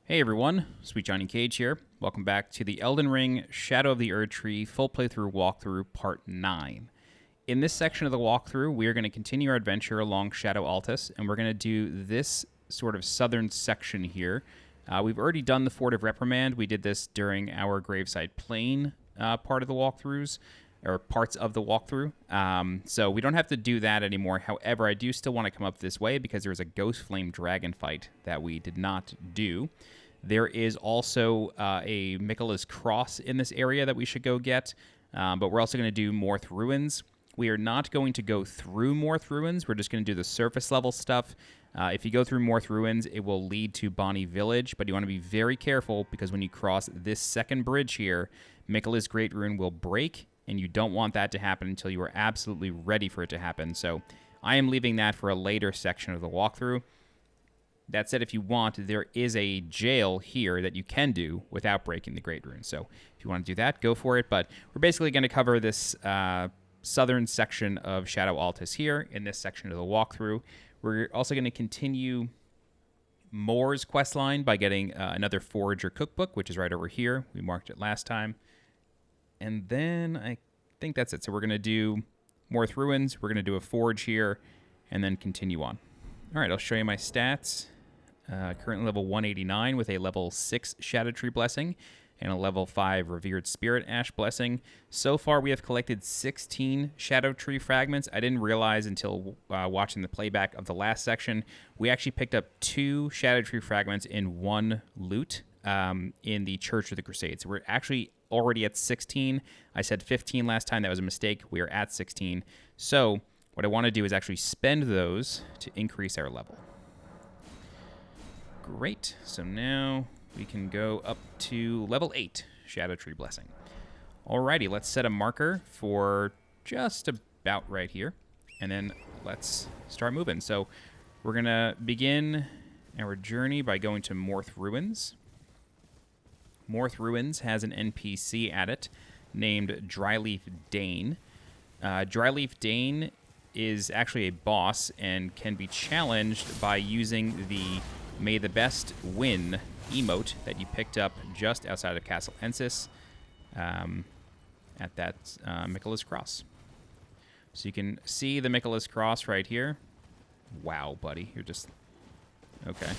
Hey everyone, SweetJohnnyCage here. Welcome back to the Elden Ring Shadow of the Erdtree full playthrough walkthrough part 9. In this section of the walkthrough, we are going to continue our adventure along Scadu Altus, and we're going to do this sort of southern section here. We've already done the Fort of Reprimand. We did this during our Graveside Plain part of the walkthroughs, or parts of the walkthrough. So we don't have to do that anymore. However, I do still want to come up this way because there's a Ghostflame dragon fight that we did not do. There is also a Miquella's Cross in this area that we should go get, but we're also going to do Moorth Ruins. We are not going to go through Moorth Ruins. We're just going to do the surface level stuff. If you go through Moorth Ruins, it will lead to Bonnie Village, but you want to be very careful because when you cross this second bridge here, Miquella's Great Rune will break, and you don't want that to happen until you are absolutely ready for it to happen. So I am leaving that for a later section of the walkthrough. That said, if you want, there is a jail here that you can do without breaking the Great Rune. So if you want to do that, go for it. But we're basically going to cover this southern section of Scadu Altus here in this section of the walkthrough. We're also going to continue Moore's questline by getting another Forager Cookbook, which is right over here. We marked it last time. And then I think that's it. So we're going to do Moorth Ruins. We're going to do a Forge here and then continue on. All right, I'll show you my stats. Currently level 189 with a level 6 Scadutree Blessing and a level 5 Revered Spirit Ash Blessing. So far, we have collected 16 Scadutree fragments. I didn't realize until watching the playback of the last section, we actually picked up 2 Scadutree fragments in one loot in the Church of the Crusades. We're actually already at 16. I said 15 last time. That was a mistake. We are at 16. So what I want to do is actually spend those to increase our level. Great. So now we can go up to level 8, Scadutree Blessing. Alrighty, let's set a marker for just about right here. And then let's start moving. So we're going to begin our journey by going to Moorth Ruins. Moorth Ruins has an NPC at it named Dryleaf Dane. Dryleaf Dane is actually a boss and can be challenged by using the May the Best Win emote that you picked up just outside of Castle Ensis at that Miquella's Cross. So you can see the Miquella's Cross right here. Wow, buddy. You're just... Okay.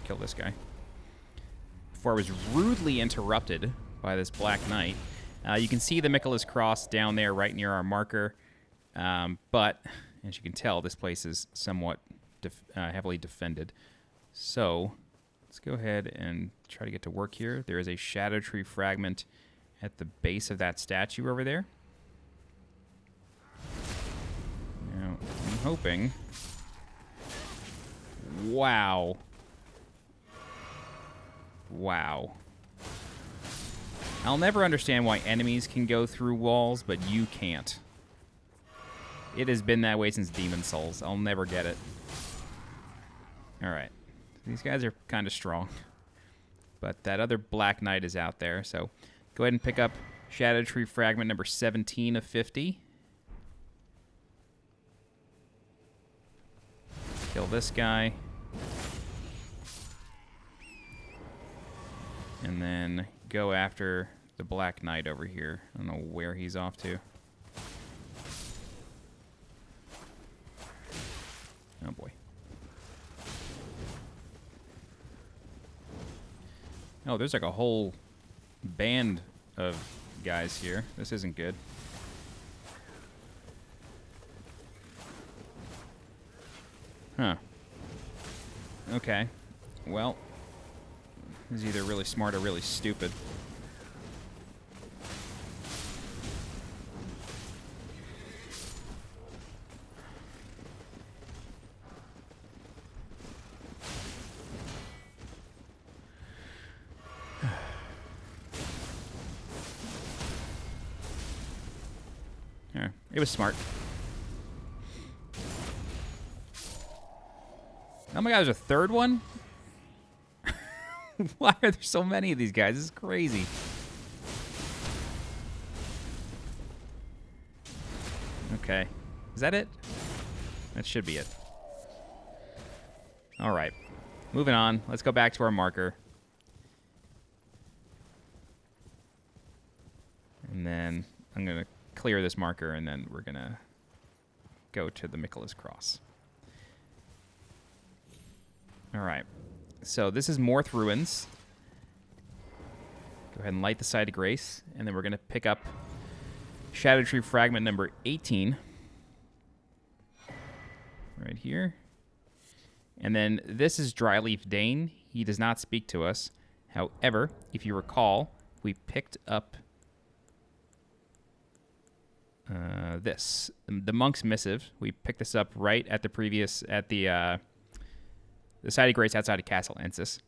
Kill this guy. Before I was rudely interrupted by this Black Knight. You can see the Miquella's Cross down there right near our marker. But, as you can tell, this place is somewhat heavily defended. So, let's go ahead and try to get to work here. There is a Scadutree fragment at the base of that statue over there. Now, I'm hoping... Wow. Wow. I'll never understand why enemies can go through walls, but you can't. It has been that way since Demon Souls. I'll never get it. Alright. These guys are kind of strong. But that other Black Knight is out there, so go ahead and pick up Scadutree fragment number 17 of 50. Kill this guy. And then go after the Black Knight over here. I don't know where he's off to. Oh boy. Oh, there's like a whole band of guys here. This isn't good. Huh. Okay. Well... He's either really smart or really stupid. Yeah, it was smart. Oh my god, there's a third one? Why are there so many of these guys? This is crazy. Okay. Is that it? That should be it. All right. Moving on. Let's go back to our marker. And then I'm going to clear this marker, and then we're going to go to the Miquella's Cross. All right. So this is Moorth Ruins. Go ahead and light the Side of Grace, and then we're going to pick up Scadutree Fragment number 18. Right here. And then this is Dryleaf Dane. He does not speak to us. However, if you recall, we picked up this, the Monk's Missive. We picked this up right at the previous, at the Side of Grace outside of Castle Ansbach.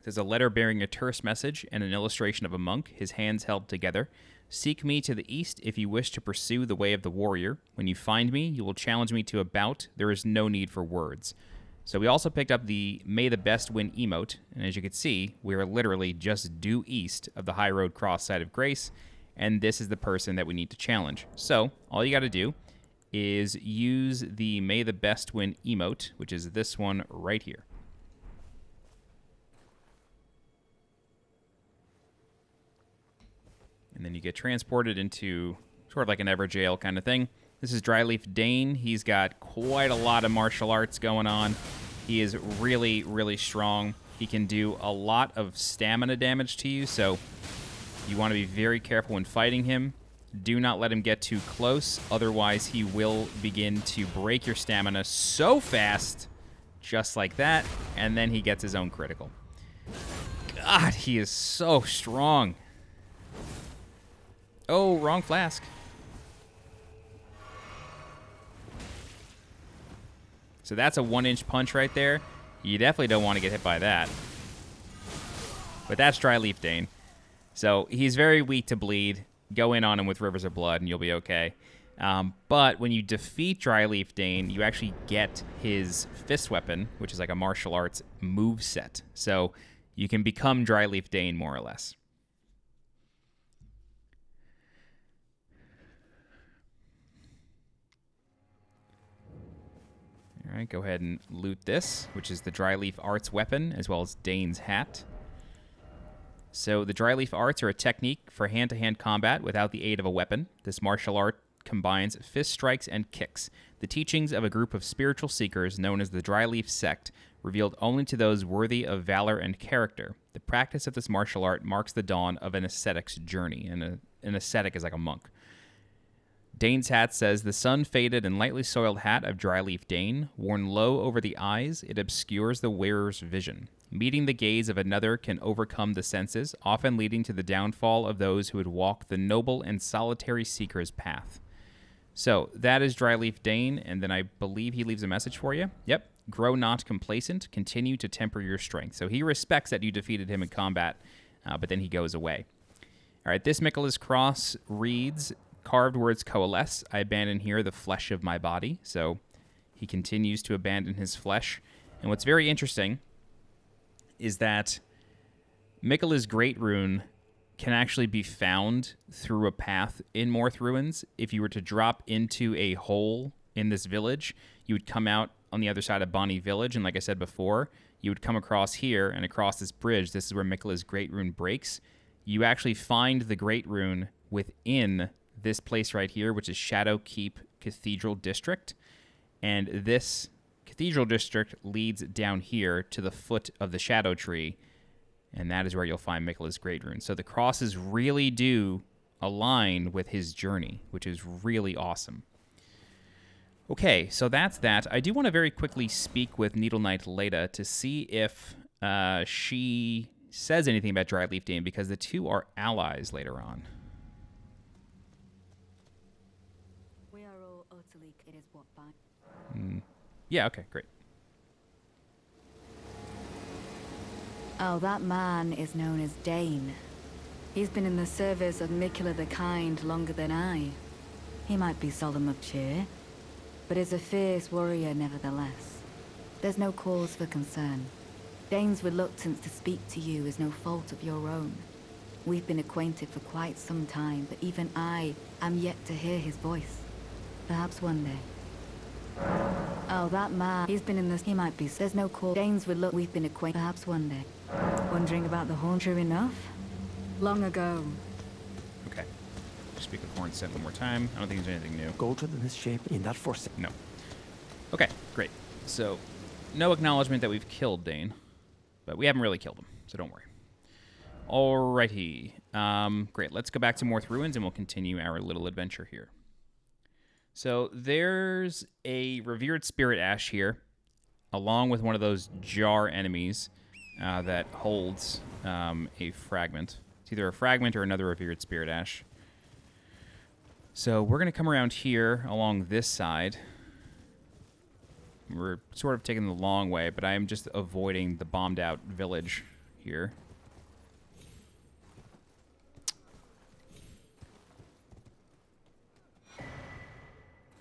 There's a letter bearing a terse message and an illustration of a monk, his hands held together. Seek me to the east if you wish to pursue the way of the warrior. When you find me, you will challenge me to a bout. There is no need for words. So we also picked up the May the Best Win emote, and as you can see, we are literally just due east of the High Road Cross Side of Grace, and this is the person that we need to challenge. So all you got to do is use the May the Best Win emote, which is this one right here. And then you get transported into sort of like an Everjail kind of thing. This is Dryleaf Dane. He's got quite a lot of martial arts going on. He is really, really strong. He can do a lot of stamina damage to you, so you want to be very careful when fighting him. Do not let him get too close, otherwise he will begin to break your stamina so fast, just like that, and then he gets his own critical. God, he is so strong. Oh, wrong flask. So that's a 1-inch punch right there. You definitely don't want to get hit by that. But that's Dryleaf Dane. So he's very weak to bleed. Go in on him with Rivers of Blood and you'll be okay. But when you defeat Dryleaf Dane, you actually get his fist weapon, which is like a martial arts move set. So you can become Dryleaf Dane more or less. All right, go ahead and loot this, which is the Dryleaf Arts weapon, as well as Dane's hat. So the Dryleaf Arts are a technique for hand-to-hand combat without the aid of a weapon. This martial art combines fist strikes and kicks, the teachings of a group of spiritual seekers known as the Dryleaf Sect, revealed only to those worthy of valor and character. The practice of this martial art marks the dawn of an ascetic's journey, and an ascetic is like a monk. Dane's hat says, the sun-faded and lightly soiled hat of Dryleaf Dane, worn low over the eyes, it obscures the wearer's vision. Meeting the gaze of another can overcome the senses, often leading to the downfall of those who would walk the noble and solitary seeker's path. So, that is Dryleaf Dane, and then I believe he leaves a message for you. Yep. Grow not complacent, continue to temper your strength. So he respects that you defeated him in combat, but then he goes away. All right, this Miquella's Cross reads, carved words coalesce. I abandon here the flesh of my body. So he continues to abandon his flesh. And what's very interesting is that Miquella's Great Rune can actually be found through a path in Moorth Ruins. If you were to drop into a hole in this village, you would come out on the other side of Bonnie Village. And like I said before, you would come across here and across this bridge. This is where Miquella's Great Rune breaks. You actually find the Great Rune within this place right here, which is Shadow Keep Cathedral District. And this Cathedral District leads down here to the foot of the Scadutree, and that is where you'll find Miquella's Great Rune. So the crosses really do align with his journey, which is really awesome. Okay, so that's that. I do want to very quickly speak with Needle Knight Leda to see if she says anything about Dryleaf Dane, because the two are allies later on. Yeah, okay, great. Oh, that man is known as Dane. He's been in the service of Miquella the Kind longer than I. He might be solemn of cheer, but is a fierce warrior nevertheless. There's no cause for concern. Dane's reluctance to speak to you is no fault of your own. We've been acquainted for quite some time, but even I am yet to hear his voice. Perhaps one day. Oh, that man. He's been in this. He might be. There's no call. Dane's reluctant. We've been acquainted. Perhaps one day. Wondering about the horn. True enough. Long ago. Okay. Speak with Horn set one more time. I don't think there's anything new. Go to the misshape in that force. No. Okay, great. So, no acknowledgement that we've killed Dane, but we haven't really killed him, so don't worry. Alrighty. Great. Let's go back to Moorth Ruins, and we'll continue our little adventure here. So, there's a Revered Spirit Ash here, along with one of those jar enemies that holds a fragment. It's either a fragment or another Revered Spirit Ash. So we're going to come around here along this side. We're sort of taking the long way, but I am just avoiding the bombed out village here.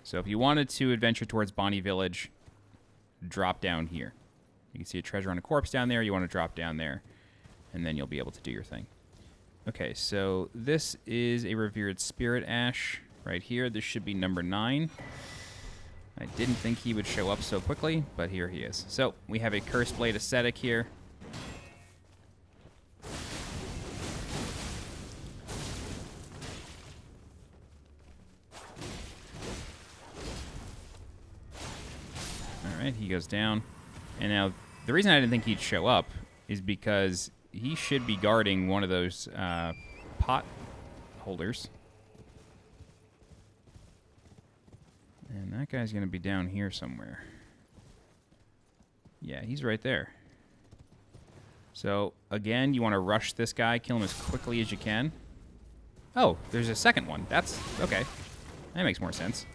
So if you wanted to adventure towards Bonnie Village, drop down here. You can see a treasure on a corpse down there. You want to drop down there, and then you'll be able to do your thing. Okay, so this is a Revered Spirit Ash right here. This should be number 9. I didn't think he would show up so quickly, but here he is. So we have a Cursed Blade Ascetic here. All right, he goes down. And now the reason I didn't think he'd show up is because he should be guarding one of those pot holders. And that guy's going to be down here somewhere. Yeah, he's right there. So, again, you want to rush this guy, kill him as quickly as you can. Oh, there's a second one. That's okay. That makes more sense.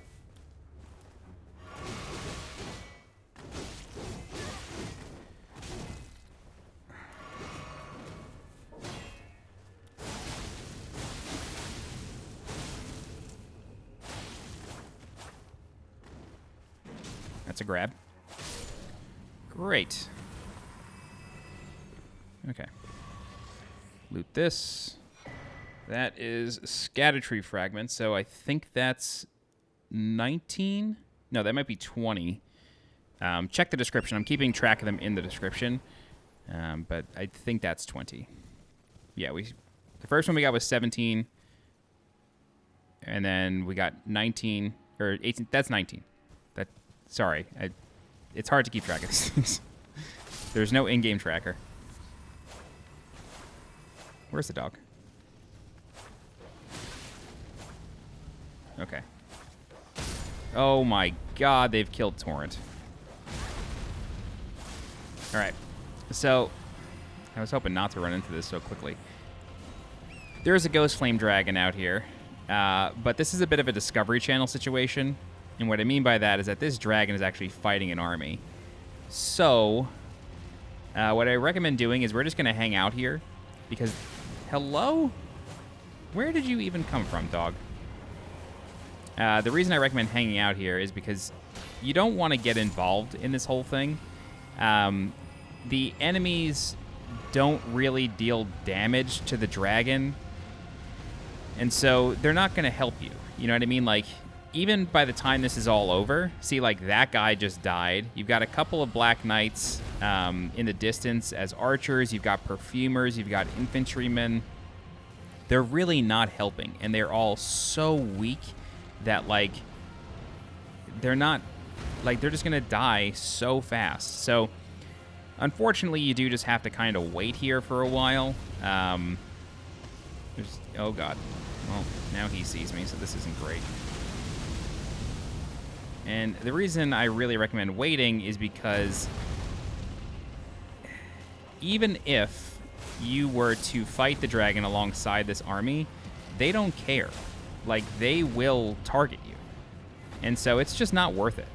That's a grab. Great. Okay. Loot this. That is Scadutree fragment, so I think that's 19? No, that might be 20. Check the description. I'm keeping track of them in the description, but I think that's 20. Yeah, the first one we got was 17, and then we got 19, or 18. That's 19. Sorry, it's hard to keep track of these things. There's no in-game tracker. Where's the dog? Okay. Oh my god, they've killed Torrent. Alright, so I was hoping not to run into this so quickly. There's a Ghostflame dragon out here, but this is a bit of a Discovery Channel situation. And what I mean by that is that this dragon is actually fighting an army. So, what I recommend doing is we're just going to hang out here. Because, hello? Where did you even come from, dog? The reason I recommend hanging out here is because you don't want to get involved in this whole thing. The enemies don't really deal damage to the dragon. And so, they're not going to help you. You know what I mean? Like, even by the time this is all over, see, like, that guy just died. You've got a couple of Black Knights in the distance as archers. You've got perfumers. You've got infantrymen. They're really not helping, and they're all so weak that, like, they're not, like, they're just going to die so fast. So, unfortunately, you do just have to kind of wait here for a while. Oh, God. Well, now he sees me, so this isn't great. And the reason I really recommend waiting is because even if you were to fight the dragon alongside this army, they don't care. Like, they will target you. And so it's just not worth it.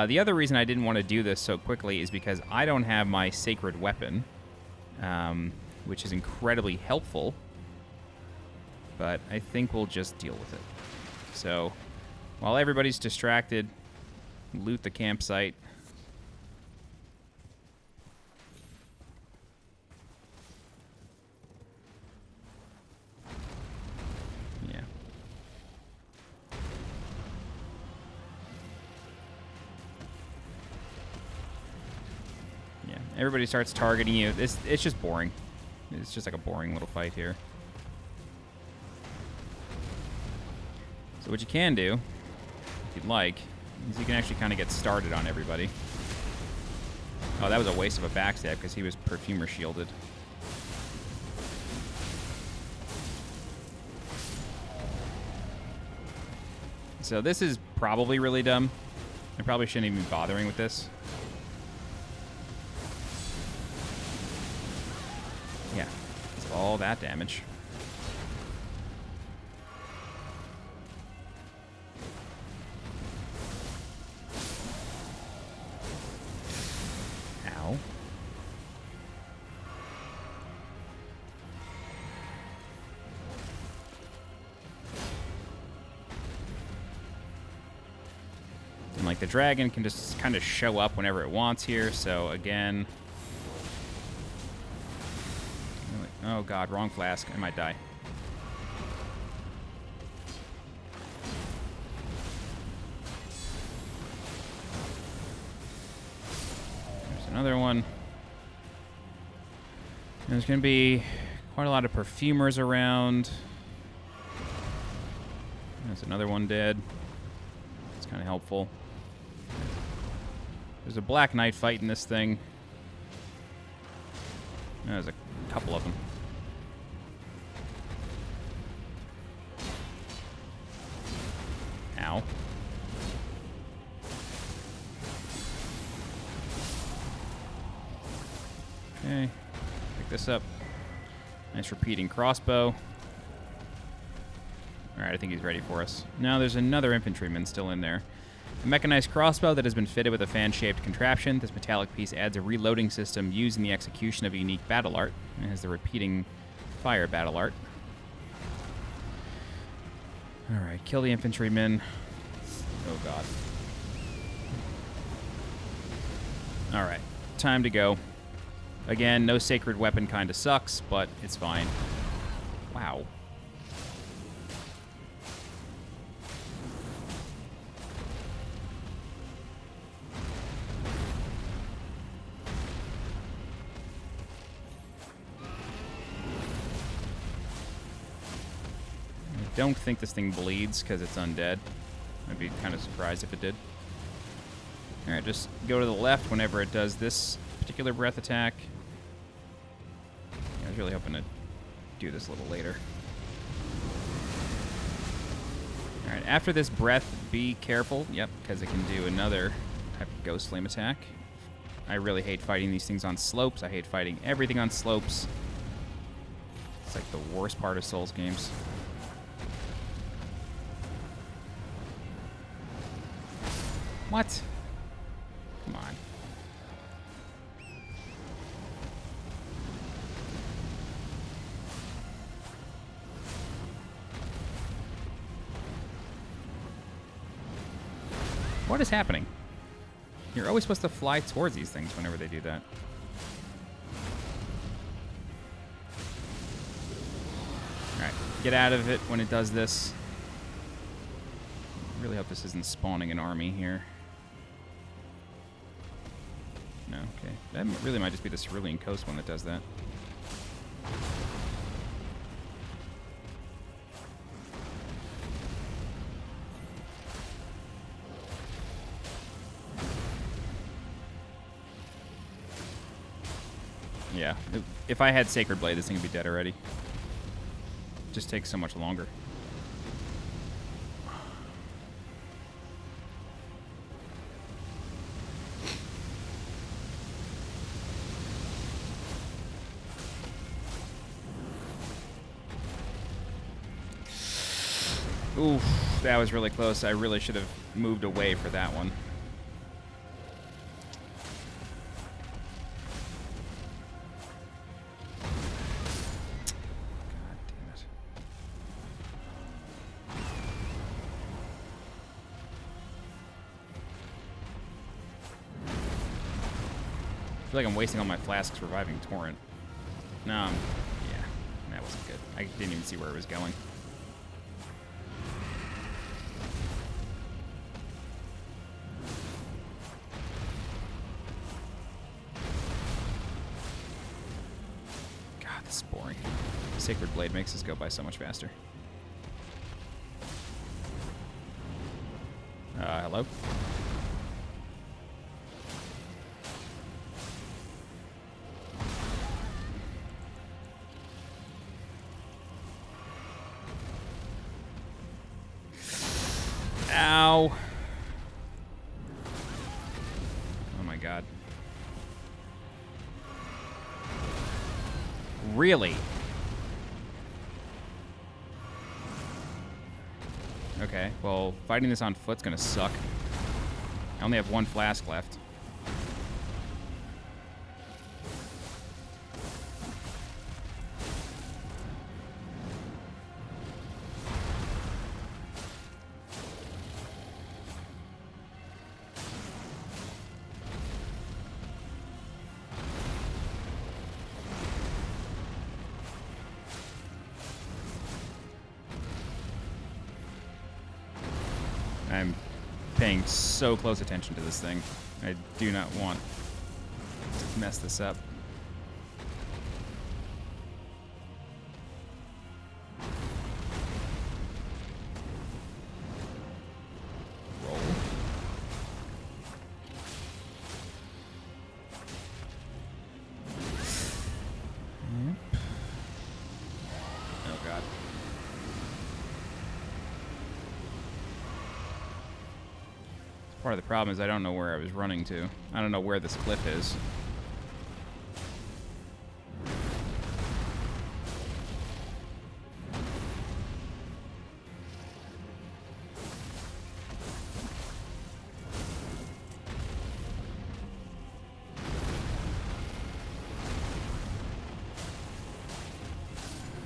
The other reason I didn't want to do this so quickly is because I don't have my sacred weapon, which is incredibly helpful. But I think we'll just deal with it. So, while everybody's distracted, loot the campsite. Everybody starts targeting you. It's just boring. It's just like a boring little fight here. So what you can do, if you'd like, is you can actually kind of get started on everybody. Oh, that was a waste of a backstab because he was Perfumer shielded. So this is probably really dumb. I probably shouldn't even be bothering with this. Yeah, it's all that damage. Ow. And like the dragon can just kind of show up whenever it wants here, so again... Oh god, wrong flask. I might die. There's another one. And there's going to be quite a lot of perfumers around. There's another one dead. It's kind of helpful. There's a Black Knight fighting this thing. There's a couple of them. Ow. Okay. Pick this up. Nice repeating crossbow. Alright, I think he's ready for us. Now there's another infantryman still in there. A mechanized crossbow that has been fitted with a fan-shaped contraption. This metallic piece adds a reloading system used in the execution of a unique battle art. It has the repeating fire battle art. Alright, kill the infantrymen. Oh god. Alright, time to go. Again, no sacred weapon kind of sucks, but it's fine. Wow. I don't think this thing bleeds because it's undead. I'd be kind of surprised if it did. Alright, just go to the left whenever it does this particular breath attack. Yeah, I was really hoping to do this a little later. Alright, after this breath, be careful. Yep, because it can do another type of Ghostflame attack. I really hate fighting these things on slopes. I hate fighting everything on slopes. It's like the worst part of Souls games. What? Come on. What is happening? You're always supposed to fly towards these things whenever they do that. Alright, get out of it when it does this. I really hope this isn't spawning an army here. No, okay. That really might just be the Cerulean Coast one that does that. Yeah, if I had Sacred Blade, this thing would be dead already. It just takes so much longer. Oof, that was really close. I really should have moved away for that one. God damn it. I feel like I'm wasting all my flasks reviving Torrent. No, yeah, that wasn't good. I didn't even see where it was going. It's boring. Sacred Blade makes this go by so much faster. Hello? Ow. Oh my god. Really? Okay, well, fighting this on foot's gonna suck. I only have one flask left. I'm paying so close attention to this thing. I do not want to mess this up. Roll. Yep. Oh god. Part of the problem is I don't know where I was running to. I don't know where this cliff is.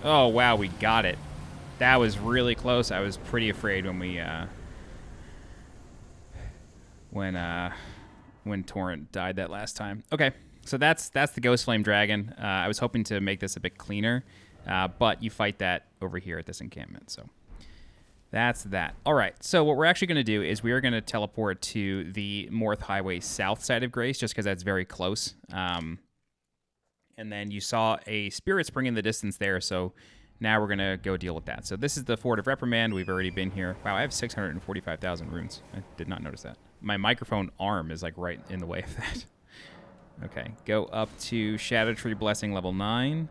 Oh wow, we got it. That was really close. I was pretty afraid when we when Torrent died that last time. Okay, so that's the Ghostflame Dragon. I was hoping to make this a bit cleaner, but you fight that over here at this encampment. So that's that. All right, so what we're actually going to do is we are going to teleport to the Moorth Highway south side of Grace, just because that's very close. And then you saw a Spirit Spring in the distance there, so now we're going to go deal with that. So this is the Fort of Reprimand. We've already been here. Wow, I have 645,000 runes. I did not notice that. My microphone arm is like right in the way of that. Okay, go up to Scadutree Blessing level 9.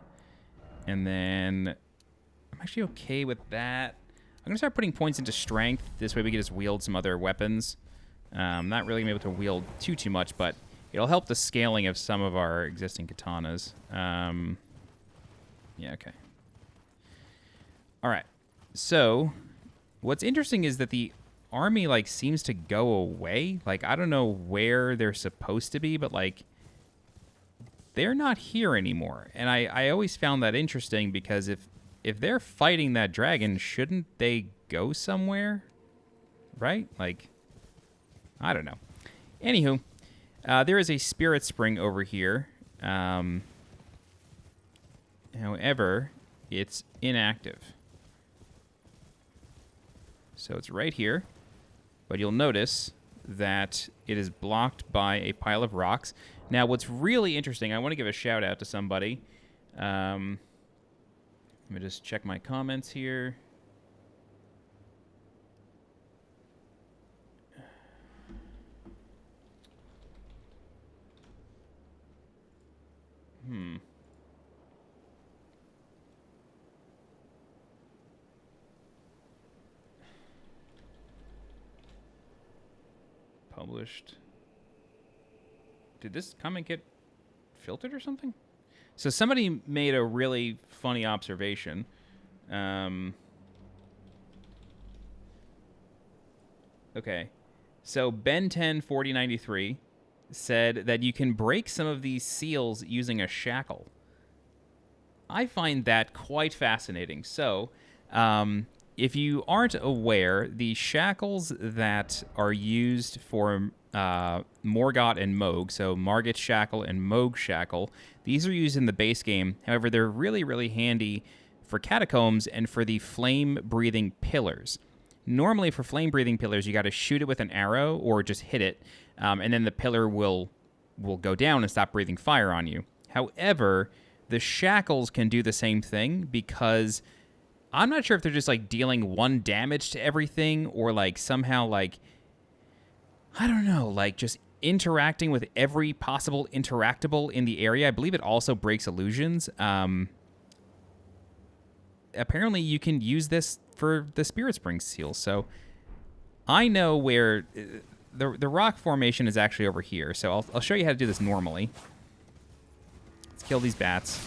And then I'm actually okay with that. I'm going to start putting points into Strength. This way we can just wield some other weapons. Not really going to be able to wield too much, but it'll help the scaling of some of our existing katanas. Yeah, okay. All right. So what's interesting is that the army like seems to go away. Like I don't know where they're supposed to be, but like they're not here anymore. And I always found that interesting because if they're fighting that dragon, shouldn't they go somewhere? Right? Like I don't know. Anywho, there is a Spirit Spring over here. However, it's inactive. So it's right here, but you'll notice that it is blocked by a pile of rocks. Now, what's really interesting, I want to give a shout out to somebody. Let me just check my comments here. Published. Did this comment get filtered or something? So somebody made a really funny observation. Okay. So Ben104093 said that you can break some of these seals using a shackle. I find that quite fascinating. So, if you aren't aware, the shackles that are used for Morgott and Moog, so Margit's Shackle and Moog's Shackle, these are used in the base game. However, they're really, really handy for Catacombs and for the flame-breathing pillars. Normally, for flame-breathing pillars, you got to shoot it with an arrow or just hit it, and then the pillar will go down and stop breathing fire on you. However, The shackles can do the same thing because I'm not sure if they're just like dealing 1 damage to everything or like somehow like, I don't know, like just interacting with every possible interactable in the area. I believe it also breaks illusions. Apparently you can use this for the Spirit Spring seal. So I know where the rock formation is actually over here. So I'll show you how to do this normally. Let's kill these bats.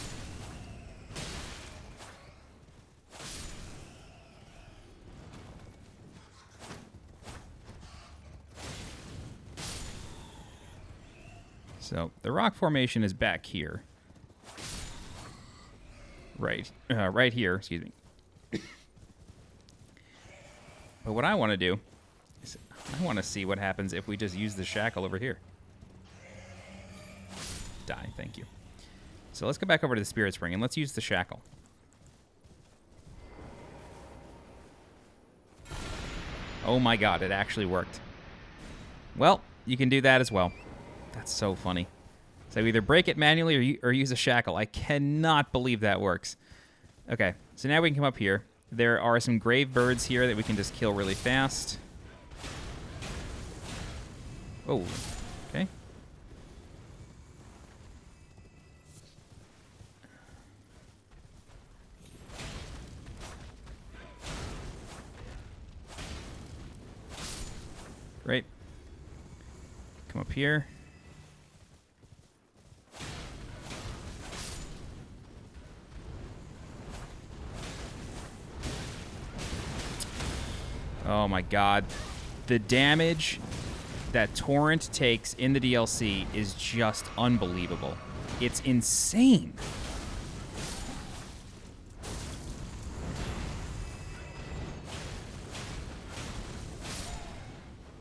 So the rock formation is back here. Right here, excuse me. But what I want to do is I want to see what happens if we just use the shackle over here. Die, thank you. So let's go back over to the Spirit Spring and let's use the shackle. Oh my god, it actually worked. Well, you can do that as well. That's so funny. So either break it manually or use a shackle. I cannot believe that works. Okay, so now we can come up here. There are some grave birds here that we can just kill really fast. Oh, okay. Great. Come up here. Oh my god. The damage that Torrent takes in the DLC is just unbelievable. It's insane.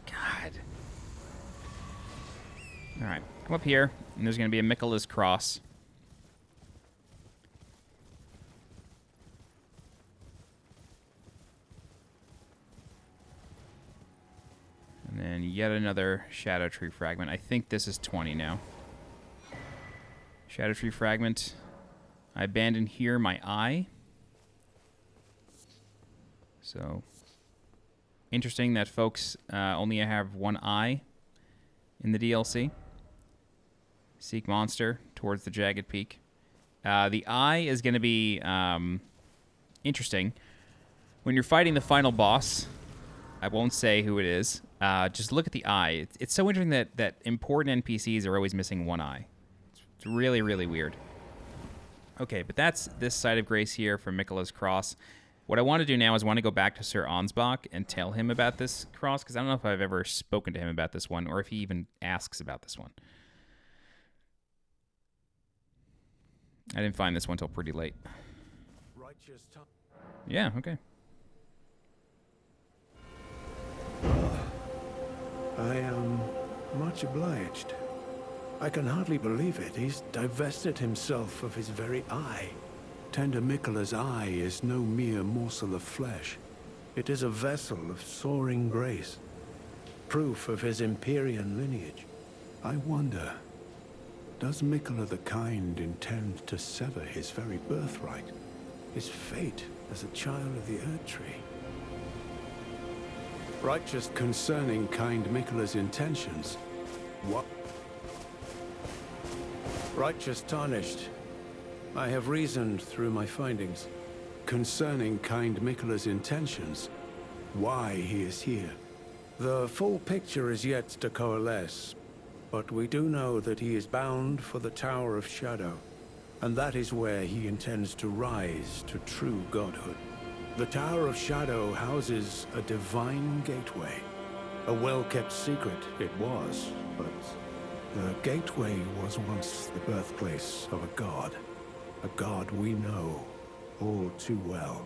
God. Alright, come up here, and there's going to be a Miquella's Cross. And then yet another Scadutree fragment. I think this is 20 now. Scadutree fragment. I abandoned here my eye. So, interesting that folks only have 1 eye in the DLC. Seek monster towards the jagged peak. The eye is going to be interesting. When you're fighting the final boss, I won't say who it is. Just look at the eye. It's so interesting that important NPCs are always missing 1 eye. It's really, really weird. Okay, but that's this side of Grace here from Miquella's Cross. What I want to do now is I want to go back to Sir Ansbach and tell him about this cross, because I don't know if I've ever spoken to him about this one, or if he even asks about this one. I didn't find this one till pretty late. Yeah, okay. I am much obliged. I can hardly believe it. He's divested himself of his very eye. Tender Miquella's eye is no mere morsel of flesh. It is a vessel of soaring grace, proof of his Empyrean lineage. I wonder, does Miquella the Kind intend to sever his very birthright, his fate as a child of the Erdtree? Righteous concerning kind Miquella's intentions. What? Righteous tarnished. I have reasoned through my findings concerning kind Miquella's intentions, why he is here. The full picture is yet to coalesce, but we do know that he is bound for the Tower of Shadow, and that is where he intends to rise to true godhood. The Tower of Shadow houses a divine gateway. A well-kept secret it was, but the gateway was once the birthplace of a god we know all too well.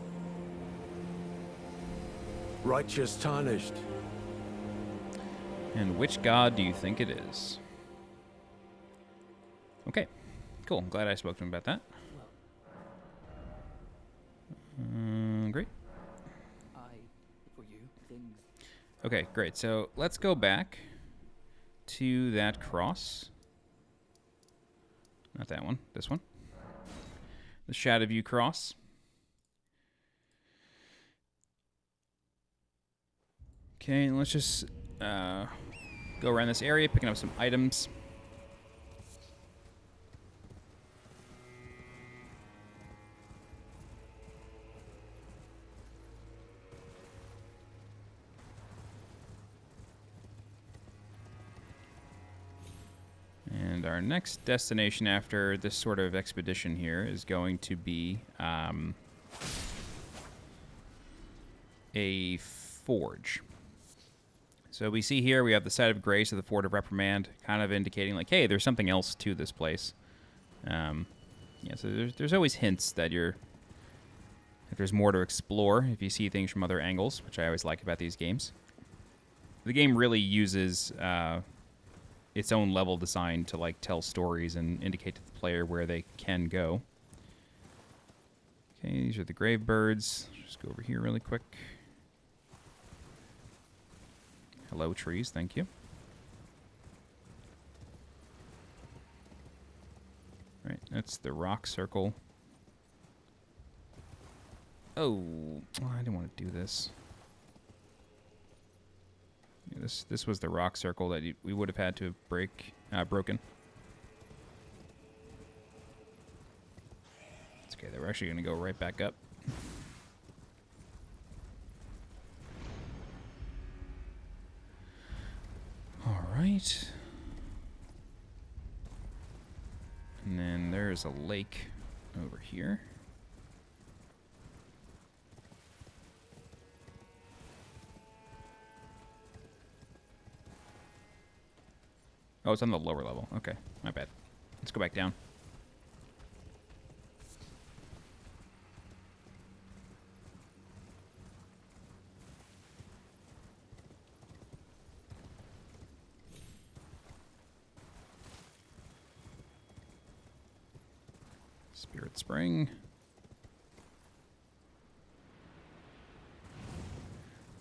Righteous tarnished. And which god do you think it is? Okay, cool. I'm glad I spoke to him about that. Great. Okay, great. So let's go back to that cross. Not that one, this one. the Shadow View Cross. Okay, let's just go around this area, picking up some items. And our next destination after this sort of expedition here is going to be a forge. So we see here we have the site of grace of the Fort of Reprimand, kind of indicating like, hey, there's something else to this place. Yeah, so there's always hints that there's more to explore if you see things from other angles, which I always like about these games. The game really uses its own level design to like tell stories and indicate to the player where they can go. Okay, these are the grave birds. Just go over here really quick. Hello, trees. Thank you. Right, that's the rock circle. Oh, well, I didn't want to do this. Yeah, this was the rock circle that we would have had to have broken. It's okay. We're actually going to go right back up. All right. And then there's a lake over here. Oh, it's on the lower level. Okay, my bad. Let's go back down. Spirit Spring.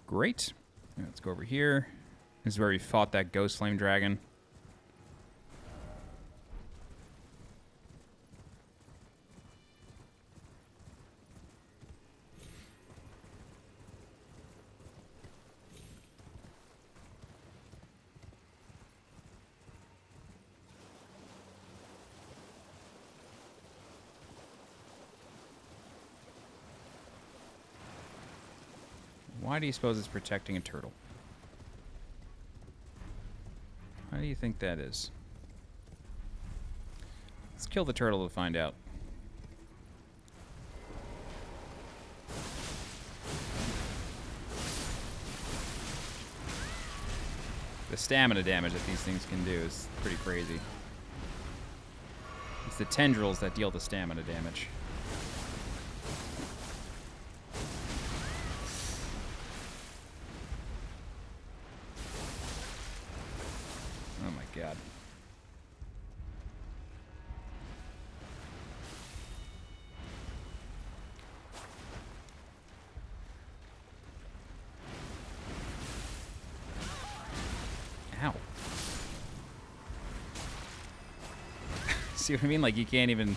Great. Let's go over here. This is where we fought that Ghostflame dragon. Why do you suppose it's protecting a turtle? How do you think that is? Let's kill the turtle to find out. The stamina damage that these things can do is pretty crazy. It's the tendrils that deal the stamina damage. God. Ow. See what I mean? Like you can't even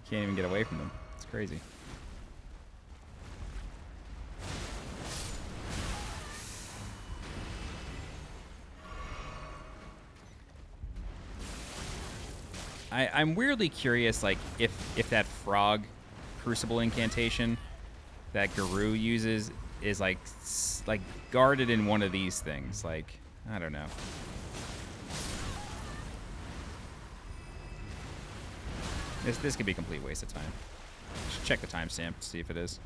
get away from them. It's crazy. I'm weirdly curious, like, if that frog crucible incantation that Guru uses is, like guarded in one of these things. Like, I don't know. This could be a complete waste of time. Just check the timestamp to see if it is.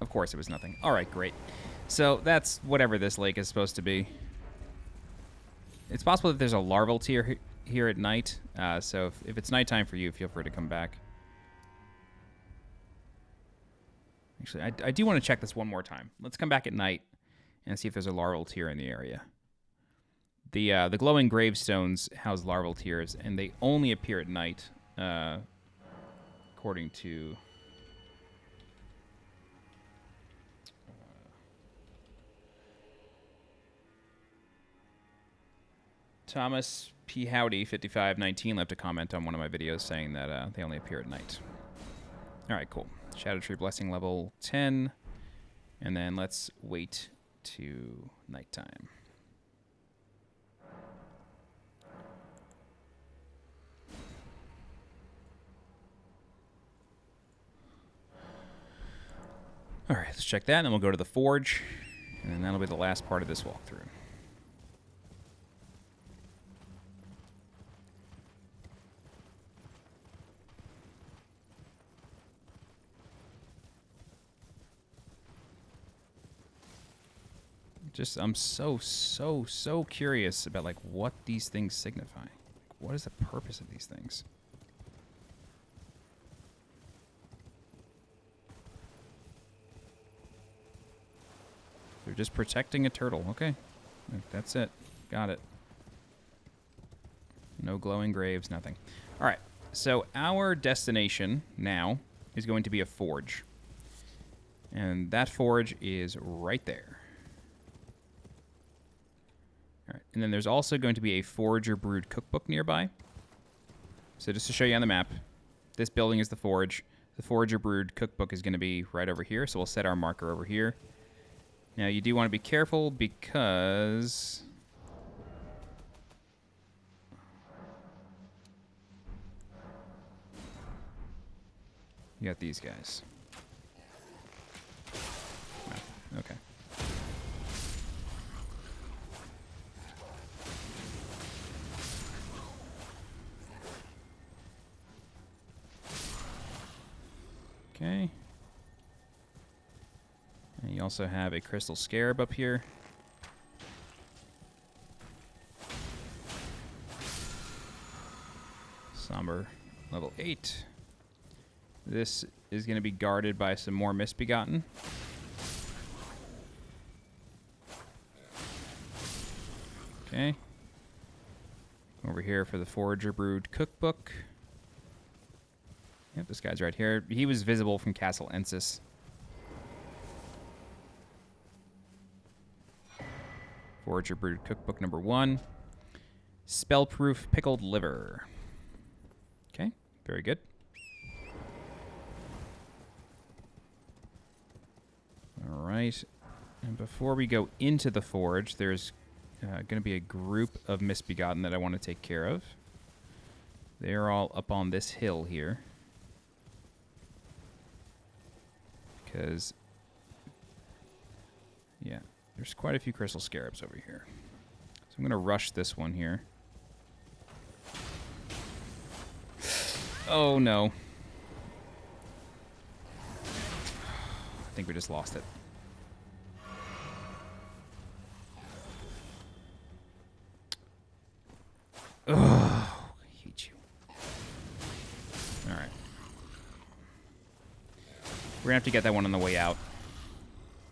Of course it was nothing. All right, great. So that's whatever this lake is supposed to be. It's possible that there's a larval tier here at night. So if it's nighttime for you, feel free to come back. Actually, I do want to check this one more time. Let's come back at night and see if there's a larval tier in the area. The glowing gravestones house larval tears, and they only appear at night, according to Thomas P. Howdy 5519 left a comment on one of my videos saying that they only appear at night. All right, cool. Scadutree blessing level 10, and then let's wait to nighttime. All right, let's check that, and then we'll go to the forge, and then that'll be the last part of this walkthrough. I'm so curious about like what these things signify. Like, what is the purpose of these things? They're just protecting a turtle. Okay. That's it. Got it. No glowing graves, nothing. All right. So our destination now is going to be a forge. And that forge is right there. All right. And then there's also going to be a Forager brewed cookbook nearby. So just to show you on the map, this building is the forge. The Forager brewed cookbook is going to be right over here. So we'll set our marker over here. Now, you do want to be careful because you got these guys. Oh, okay. Okay. And you also have a crystal scarab up here. Somber level 8. This is going to be guarded by some more misbegotten. Okay. Over here for the Forager brewed cookbook. Yep, this guy's right here. He was visible from Castle Ensis. Forager brewed cookbook number 1. Spellproof pickled liver. Okay, very good. All right. And before we go into the forge, there's going to be a group of misbegotten that I want to take care of. They're all up on this hill here. Because, yeah, there's quite a few crystal scarabs over here. So I'm going to rush this one here. Oh, no. I think we just lost it. Ugh, I hate you. All right. We're going to have to get that one on the way out.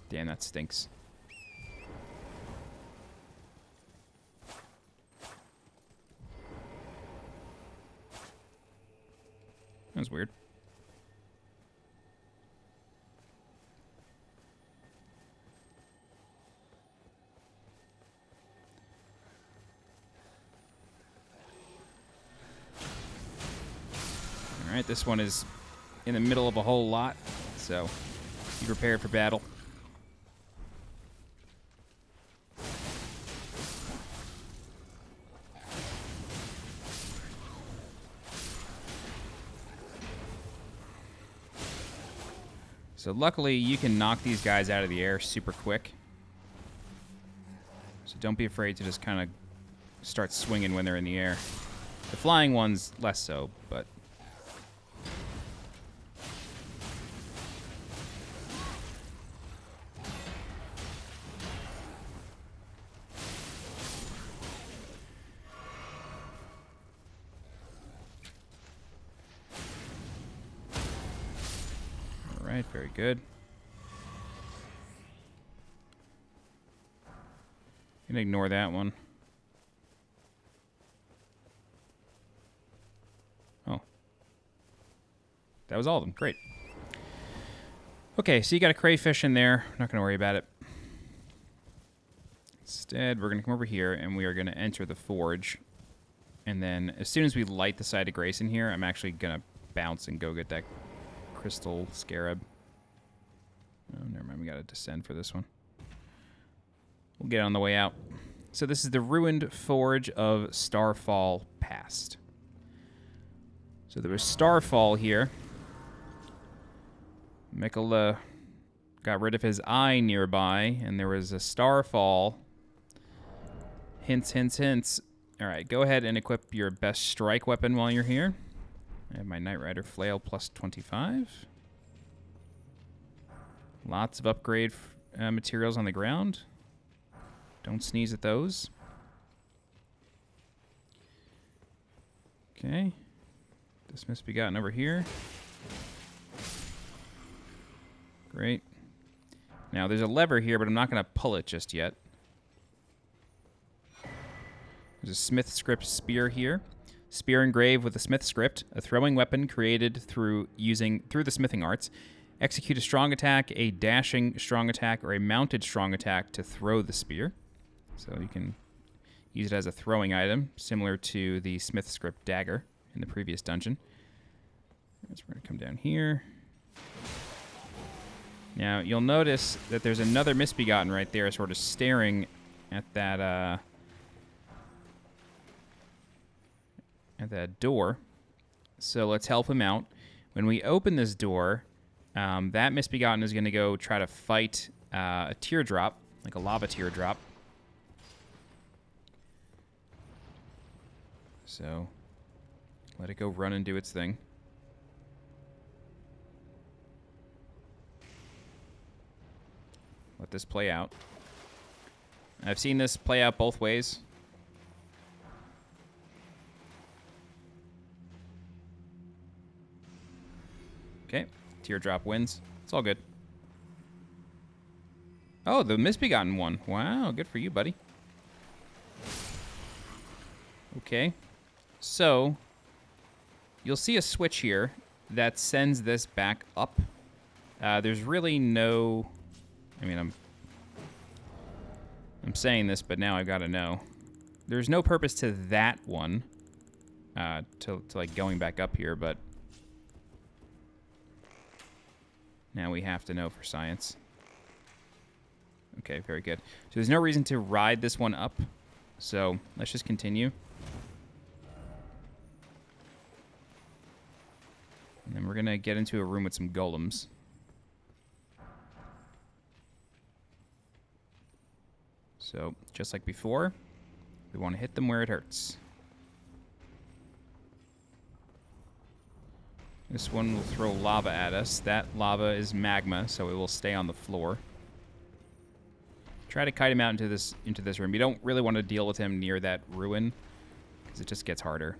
Damn, that stinks. That was weird. All right, this one is in the middle of a whole lot, so be prepared for battle. So luckily, you can knock these guys out of the air super quick. So don't be afraid to just kind of start swinging when they're in the air. The flying ones, less so, but... Alright, very good. Gonna ignore that one. That was all of them. Great. Okay, so you got a crayfish in there. I'm not going to worry about it. Instead, we're going to come over here, and we are going to enter the forge. And then, as soon as we light the side of grace in here, I'm actually going to bounce and go get that crystal scarab. Oh, never mind. We got to descend for this one. We'll get it on the way out. So this is the ruined forge of Starfall Past. So there was Starfall here. Miquella got rid of his eye nearby, and there was a Starfall. Hints, hints, hints. All right, go ahead and equip your best strike weapon while you're here. I have my Knight Rider Flail plus 25. Lots of upgrade materials on the ground. Don't sneeze at those. Okay. This Misbegotten over here. Great. Now, there's a lever here, but I'm not going to pull it just yet. There's a Smithscript spear here. Spear engraved with a Smithscript, a throwing weapon created through the smithing arts. Execute a strong attack, a dashing strong attack, or a mounted strong attack to throw the spear. So you can use it as a throwing item, similar to the Smithscript dagger in the previous dungeon. So we're going to come down here. Now, you'll notice that there's another Misbegotten right there sort of staring at that door. So let's help him out. When we open this door, that Misbegotten is going to go try to fight a teardrop, like a lava teardrop. So let it go run and do its thing. Let this play out. I've seen this play out both ways. Okay, teardrop wins. It's all good. Oh, the Misbegotten won. Wow, good for you, buddy. Okay, so you'll see a switch here that sends this back up. There's really no... I mean, I'm saying this, but now I've got to know. There's no purpose to that one, to like going back up here, but now we have to know for science. Okay, very good. So there's no reason to ride this one up, so let's just continue. And then we're going to get into a room with some golems. So, just like before, we want to hit them where it hurts. This one will throw lava at us. That lava is magma, so it will stay on the floor. Try to kite him out into this room. You don't really want to deal with him near that ruin, because it just gets harder.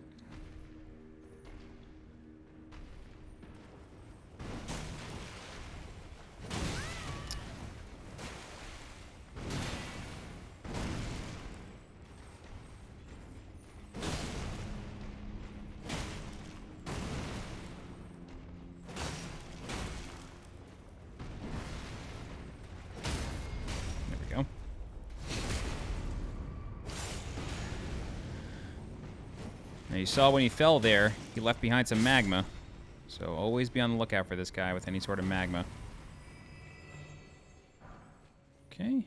Now you saw when he fell there, he left behind some magma. So always be on the lookout for this guy with any sort of magma. Okay.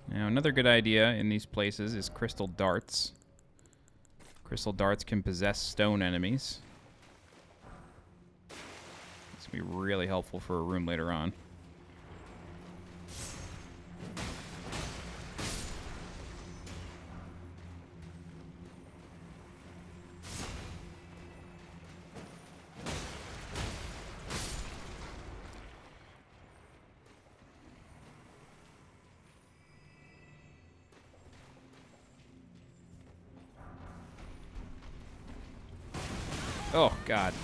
Now another good idea in these places is crystal darts. Crystal darts can possess stone enemies. This will be really helpful for a room later on. Oh, God.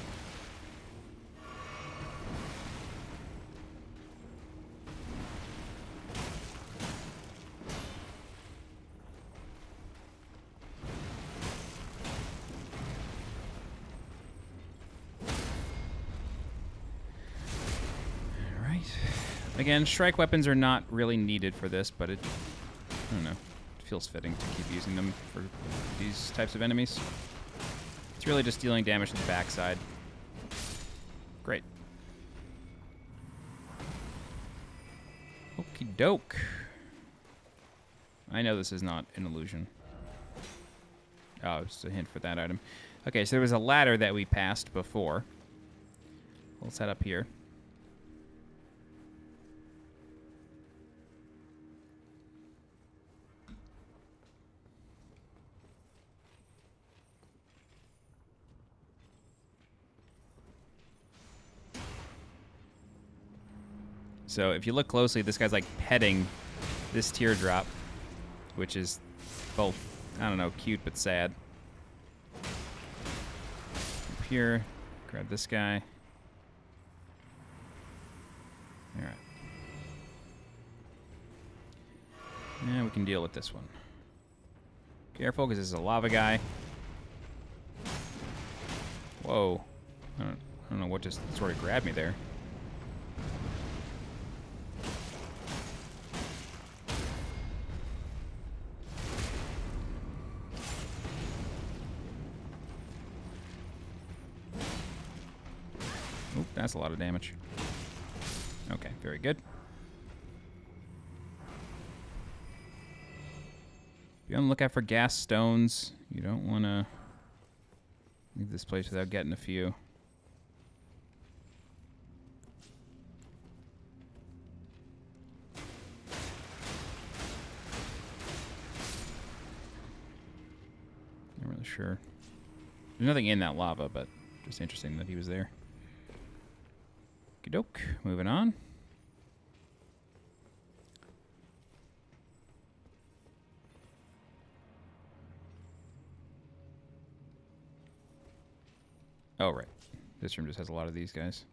Again, strike weapons are not really needed for this, but it, I don't know, it feels fitting to keep using them for these types of enemies. It's really just dealing damage to the backside. Great. Okie doke. I know this is not an illusion. Oh, it's a hint for that item. Okay, so there was a ladder that we passed before. Let's head up here. So if you look closely, this guy's like petting this teardrop, which is both, I don't know, cute but sad. Up here, grab this guy. All right. Yeah, we can deal with this one. Careful, because this is a lava guy. Whoa. I don't know what just sort of grabbed me there. Oop, that's a lot of damage. Okay, very good. Be on the lookout for gas stones. You don't want to leave this place without getting a few. Not really sure. There's nothing in that lava, but just interesting that he was there. Okie doke. Moving on. Oh, right. This room just has a lot of these guys.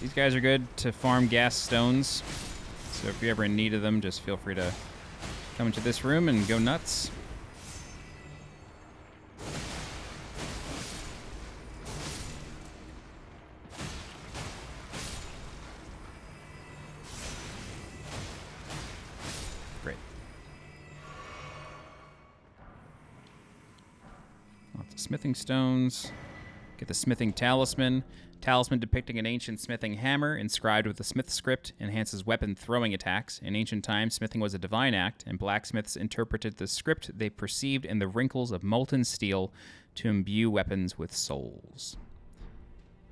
These guys are good to farm gas stones. So if you're ever in need of them, just feel free to come into this room and go nuts. Great. Lots of smithing stones. Get the smithing talisman. Talisman depicting an ancient smithing hammer inscribed with the Smithscript enhances weapon throwing attacks. In ancient times, smithing was a divine act, and blacksmiths interpreted the script they perceived in the wrinkles of molten steel to imbue weapons with souls.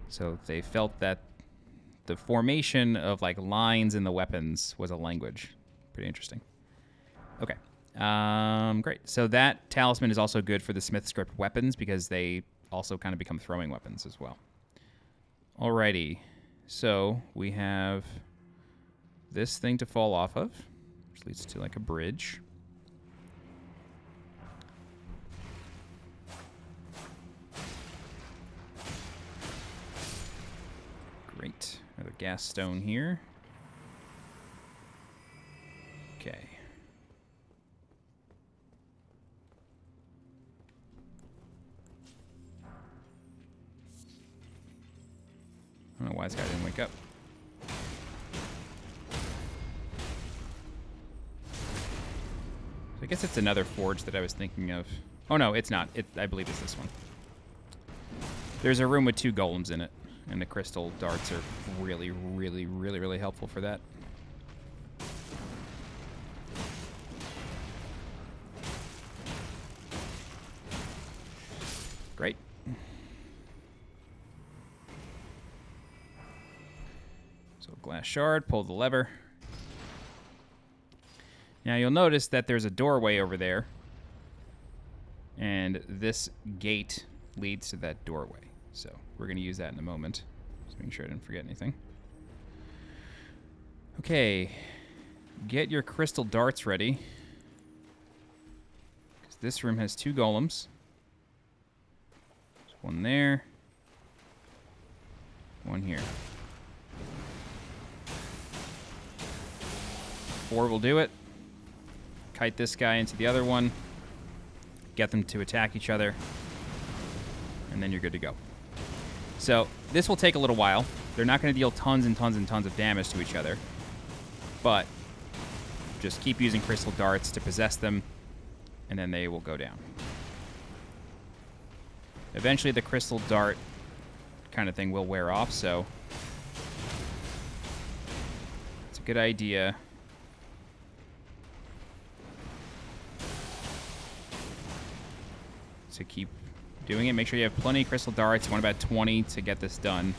So they felt that the formation of like lines in the weapons was a language. Pretty interesting. Okay. Great. So that talisman is also good for the Smithscript weapons because they also kind of become throwing weapons as well. Alrighty, so we have this thing to fall off of, which leads to like a bridge. Great, another gas stone here. Okay. I don't know why this guy didn't wake up. So I guess it's another forge that I was thinking of. Oh no, it's not. I believe it's this one. There's a room with 2 golems in it, and the crystal darts are really, really, really, really helpful for that. Great. Glass shard, pull the lever. Now you'll notice that there's a doorway over there, and this gate leads to that doorway. So we're going to use that in a moment. Just making sure I didn't forget anything. Okay, get your crystal darts ready, because this room has 2 golems. There's one there, one here. 4 will do it. Kite this guy into the other one. Get them to attack each other. And then you're good to go. So this will take a little while. They're not going to deal tons and tons and tons of damage to each other. But just keep using crystal darts to possess them, and then they will go down. Eventually the crystal dart kind of thing will wear off, so it's a good idea to keep doing it. Make sure you have plenty of crystal darts. You want about 20 to get this done.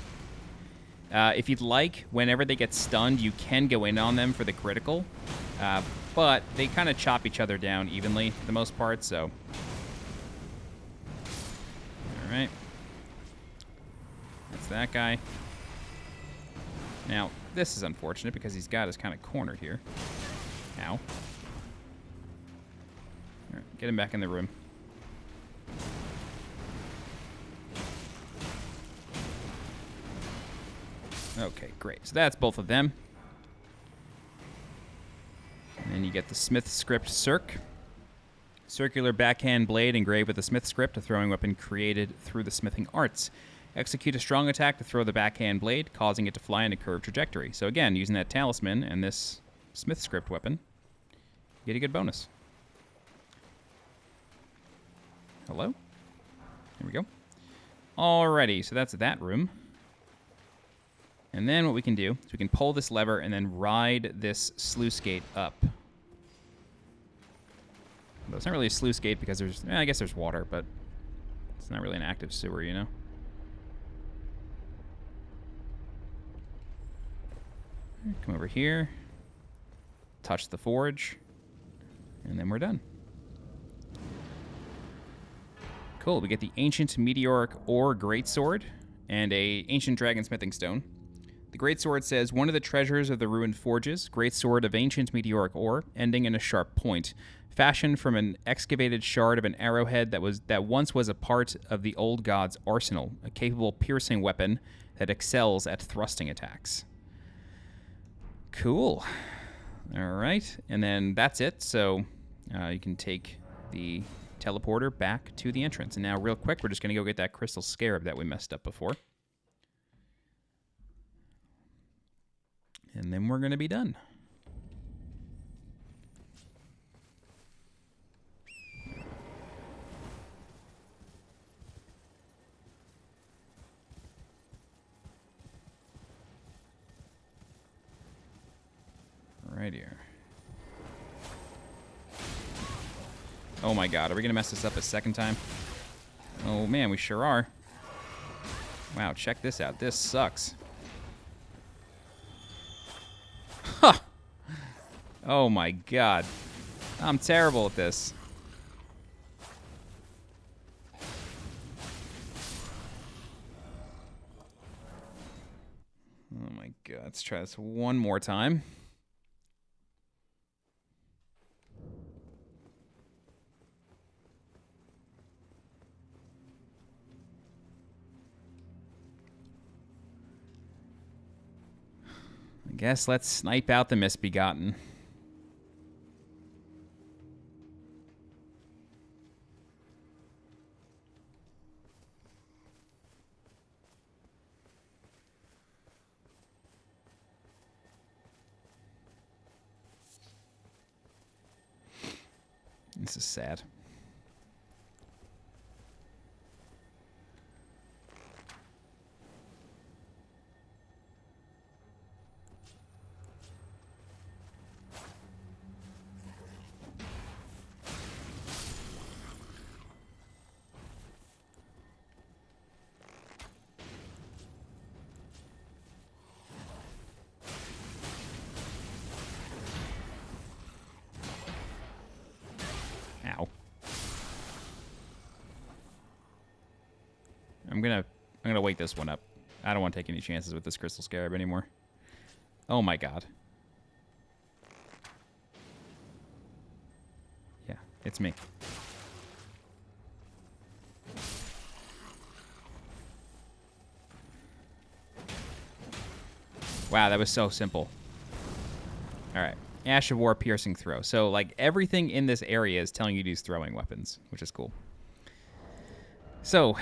If you'd like, whenever they get stunned, you can go in on them for the critical, but they kind of chop each other down evenly for the most part, so... Alright. That's that guy. Now, this is unfortunate because he's got us kind of cornered here. Ow. Alright, get him back in the room. Okay, great. So that's both of them. And then you get the Smithscript Cirque. Circular backhand blade engraved with the Smithscript, a throwing weapon created through the smithing arts. Execute a strong attack to throw the backhand blade, causing it to fly in a curved trajectory. So again, using that Talisman and this Smithscript weapon, you get a good bonus. Hello? There we go. Alrighty, so that's that room. And then what we can do is we can pull this lever and then ride this sluice gate up. But it's not really a sluice gate because there's... I guess there's water, but it's not really an active sewer, you know? Come over here. Touch the forge. And then we're done. Cool, we get the Ancient Meteoric Ore Greatsword and a Ancient Dragon Smithing Stone. The Greatsword says, one of the treasures of the ruined forges, Greatsword of ancient meteoric ore, ending in a sharp point, fashioned from an excavated shard of an arrowhead that once was a part of the old god's arsenal, a capable piercing weapon that excels at thrusting attacks. Cool. All right, and then that's it. So you can take the teleporter back to the entrance. And now, real quick, we're just going to go get that crystal scarab that we messed up before. And then we're going to be done. Right here. Oh my god, are we going to mess this up a second time? Oh man, we sure are. Wow, check this out. This sucks. Huh. Oh my god. I'm terrible at this. Oh my god. Let's try this one more time. I guess let's snipe out the misbegotten. This is sad. I'm gonna wake this one up. I don't want to take any chances with this crystal scarab anymore. Oh my god. Yeah, it's me. Wow, that was so simple. Alright. Ash of War piercing throw. So, like, everything in this area is telling you to use throwing weapons, which is cool. So,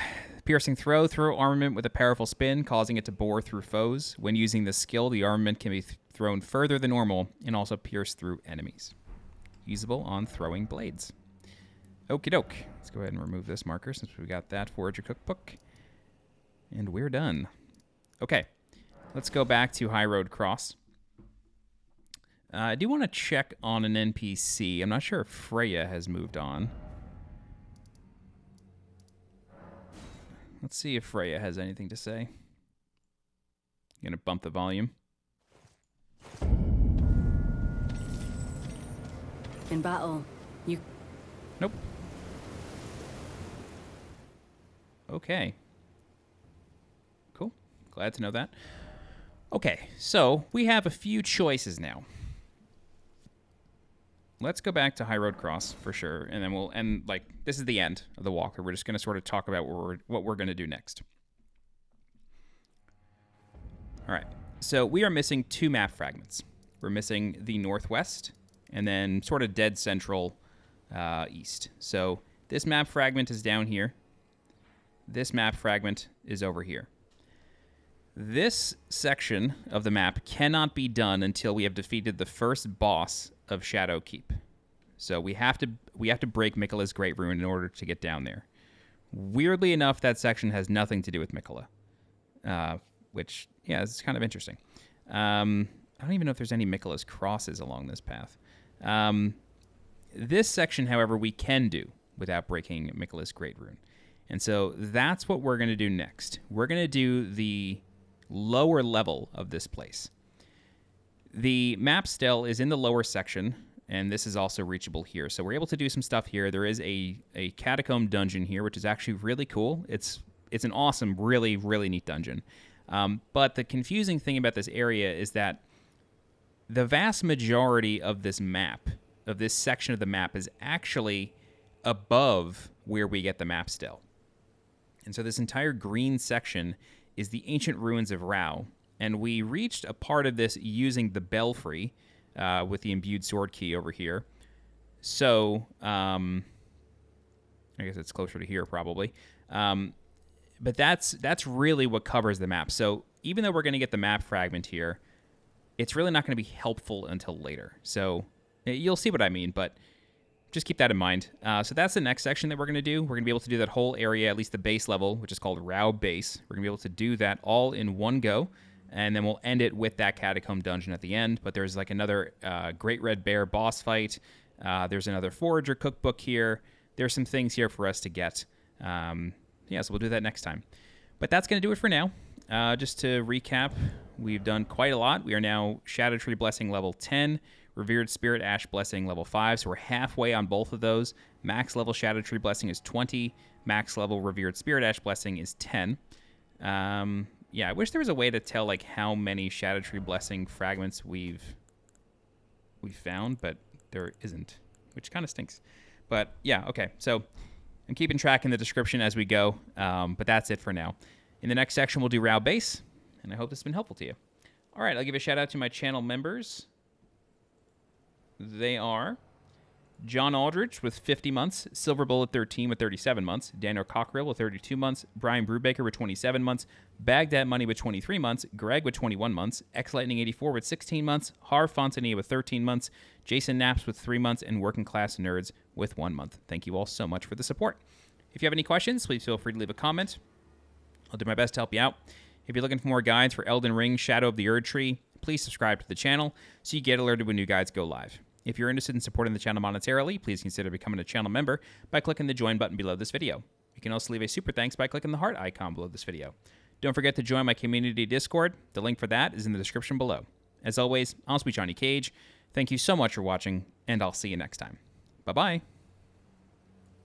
piercing throw armament with a powerful spin, causing it to bore through foes. When using this skill, the armament can be thrown further than normal and also pierce through enemies. Usable on throwing blades. Okie doke. Let's go ahead and remove this marker since we got that Forager Cookbook. And we're done. Okay. Let's go back to High Road Cross. I do want to check on an NPC. I'm not sure if Freya has moved on. Let's see if Freya has anything to say. I'm going to bump the volume. In battle, you... Nope. Okay. Cool. Glad to know that. Okay, so we have a few choices now. Let's go back to High Road Cross for sure, and then we'll end, like, this is the end of the walkthrough. We're just going to sort of talk about what we're going to do next. All right, so we are missing 2 map fragments. We're missing the northwest and then sort of dead central east. So this map fragment is down here. This map fragment is over here. This section of the map cannot be done until we have defeated the first boss of Shadow Keep. So we have to break Miquella's Great Rune in order to get down there. Weirdly enough, that section has nothing to do with Miquella, which, yeah, is kind of interesting. I don't even know if there's any Miquella's crosses along this path. This section, however, we can do without breaking Miquella's Great Rune. And so that's what we're going to do next. We're going to do the lower level of this place. The map still is in the lower section, and this is also reachable here. So we're able to do some stuff here. There is a catacomb dungeon here, which is actually really cool. It's an awesome, really, really neat dungeon. But the confusing thing about this area is that the vast majority of this map, of this section of the map, is actually above where we get the map still. And so this entire green section is the ancient ruins of Rao. And we reached a part of this using the belfry with the imbued sword key over here. So, I guess it's closer to here probably. But that's really what covers the map. So even though we're going to get the map fragment here, it's really not going to be helpful until later. So you'll see what I mean, but just keep that in mind. So that's the next section that we're going to do. We're going to be able to do that whole area, at least the base level, which is called Rao Base. We're going to be able to do that all in one go. And then we'll end it with that catacomb dungeon at the end. But there's like another Great Red Bear boss fight. There's another Forager Cookbook here. There's some things here for us to get. Yeah, so we'll do that next time. But that's going to do it for now. Just to recap, we've done quite a lot. We are now Scadutree Blessing level 10, Revered Spirit Ash Blessing level 5. So we're halfway on both of those. Max level Scadutree Blessing is 20. Max level Revered Spirit Ash Blessing is 10. Yeah, I wish there was a way to tell like how many Scadutree Blessing fragments we've found, but there isn't, which kind of stinks. But yeah, okay. So I'm keeping track in the description as we go, but that's it for now. In the next section, we'll do Rao Base, and I hope this has been helpful to you. All right, I'll give a shout out to my channel members. They are John Aldridge with 50 months, Silver Bullet 13 with 37 months, Daniel Cockerill with 32 months, Brian Brubaker with 27 months, Baghdad Money with 23 months, Greg with 21 months, X-Lightning84 with 16 months, Har Fontania with 13 months, Jason Naps with 3 months, and Working Class Nerds with 1 month. Thank you all so much for the support. If you have any questions, please feel free to leave a comment. I'll do my best to help you out. If you're looking for more guides for Elden Ring, Shadow of the Erdtree, please subscribe to the channel so you get alerted when new guides go live. If you're interested in supporting the channel monetarily, please consider becoming a channel member by clicking the join button below this video. You can also leave a super thanks by clicking the heart icon below this video. Don't forget to join my community Discord. The link for that is in the description below. As always, I'm SweetJohnnyCage. Thank you so much for watching, and I'll see you next time. Bye-bye.